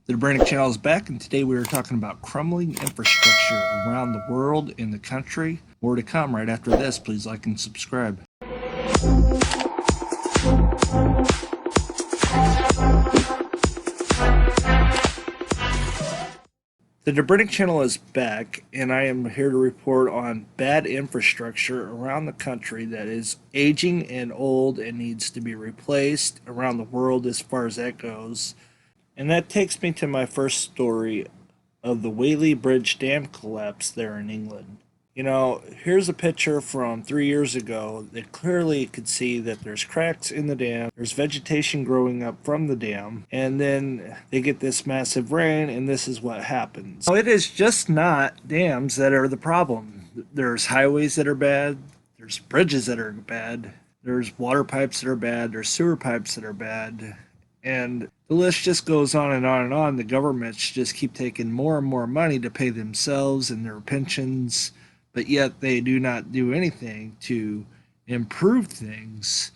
The Debranic Channel is back, and today we are talking about crumbling infrastructure around the world and the country. More to come right after this. Please like and subscribe. The Debranic Channel is back, and I am here to report on bad infrastructure around the country that is aging and old and needs to be replaced around the world as far as that goes. And that takes me to my first story of the Whaley Bridge Dam collapse there in England. Here's a picture from 3 years ago that clearly could see that there's cracks in the dam, there's vegetation growing up from the dam, and then they get this massive rain, and this is what happens. Now, it is just not dams that are the problem. There's highways that are bad, there's bridges that are bad, there's water pipes that are bad, there's sewer pipes that are bad, and the list just goes on and on and on. The governments just keep taking more and more money to pay themselves and their pensions, but yet they do not do anything to improve things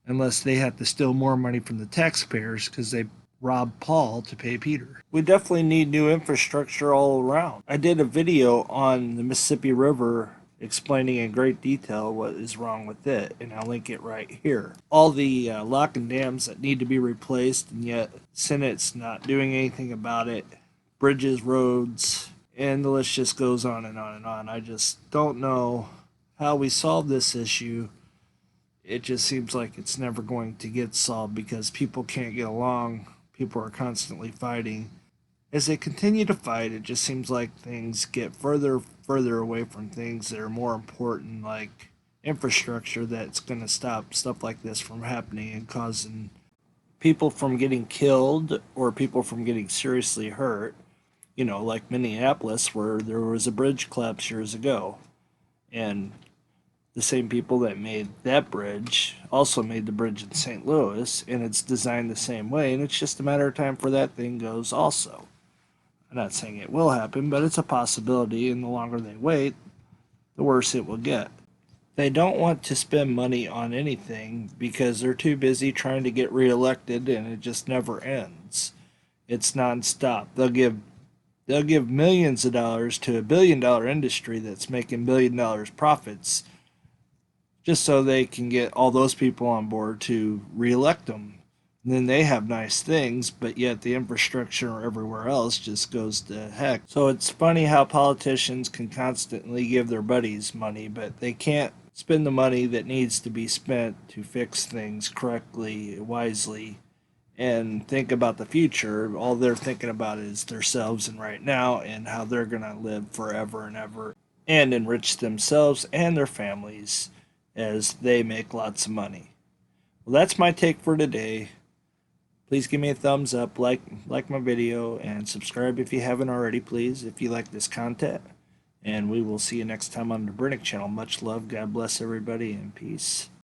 unless they have to steal more money from the taxpayers because they robbed Paul to pay Peter. We definitely need new infrastructure all around. I did a video on the Mississippi River explaining in great detail what is wrong with it, and I'll link it right here. All the lock and dams that need to be replaced, and yet Senate's not doing anything about it. Bridges, roads, and the list just goes on and on and on. I just don't know how we solve this issue. It just seems like it's never going to get solved because people can't get along. People are constantly fighting. As they continue to fight, it just seems like things get further away from things that are more important, like infrastructure that's going to stop stuff like this from happening and causing people from getting killed or people from getting seriously hurt. Like Minneapolis, where there was a bridge collapse years ago. And the same people that made that bridge also made the bridge in St. Louis, and it's designed the same way, and it's just a matter of time for that thing goes also. I'm not saying it will happen, but it's a possibility, and the longer they wait, the worse it will get. They don't want to spend money on anything because they're too busy trying to get reelected, and it just never ends. It's nonstop. They'll give millions of dollars to a $1 billion industry that's making $1 billion profits just so they can get all those people on board to reelect them. And then they have nice things, but yet the infrastructure everywhere else just goes to heck. So it's funny how politicians can constantly give their buddies money, but they can't spend the money that needs to be spent to fix things correctly, wisely, and think about the future. All they're thinking about is themselves and right now and how they're going to live forever and ever and enrich themselves and their families as they make lots of money. Well, that's my take for today. Please give me a thumbs up, like my video, and subscribe if you haven't already, please, if you like this content. And we will see you next time on the Debranic Channel. Much love. God bless everybody, and peace.